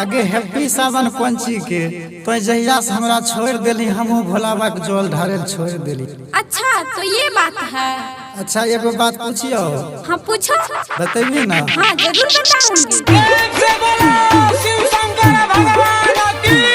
आगे हैप्पी सावन पंची के तो जहिया से हमरा छोड़ देली हमहू भोला बाबा के जल ढारे छोड़ देली। अच्छा तो ये बात है। अच्छा एगो बात पूछियो। हाँ पूछो। बताइए ना। हाँ जरूर बताऊंगी। शिव शंकर भगवान की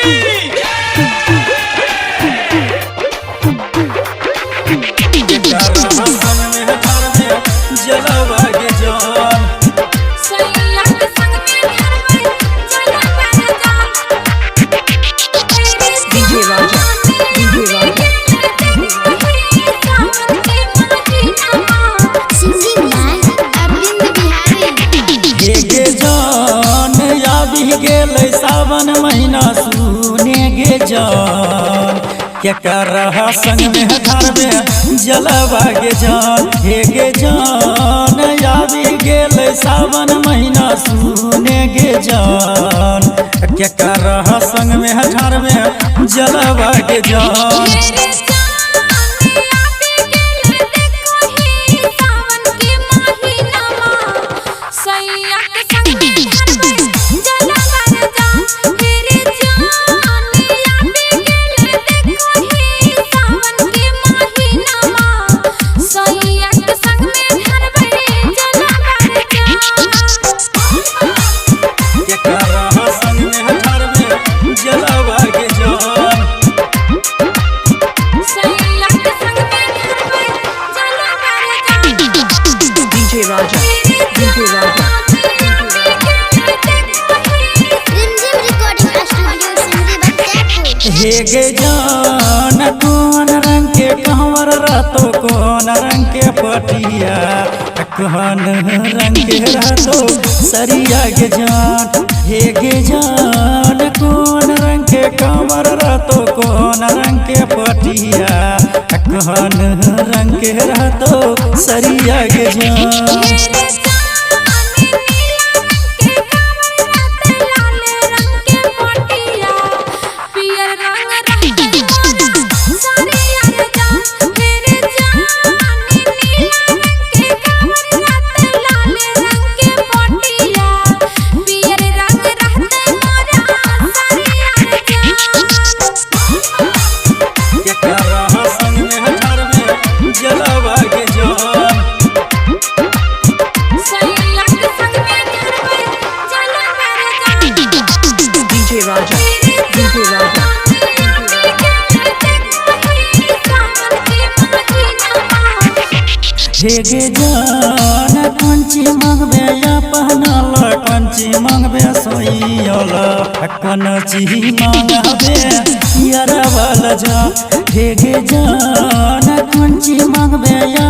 सावन महीना सुने गे जान क्या कर रहा संग में घर में जलवा गे जान हे गे जान यादी गेल सावन महीना सुने गे जान क्या कर रहा संग में घर में जलवा गे जान। हे गे जान कौन रंग के कंवर रहतो कौन रंग के पटिया कौन रंग के रहतो सरिया गे जान हे गे जान कौन रंग के कंवर रहतो कौन रंग के पटिया कौन रंग के रहतो सरिया गे जान। हे गे जान कंची मंगबे या पहनल कंची मंगबे सोइयल कंची मंगबे यारवल जा हे गे जान कंची मंगबे या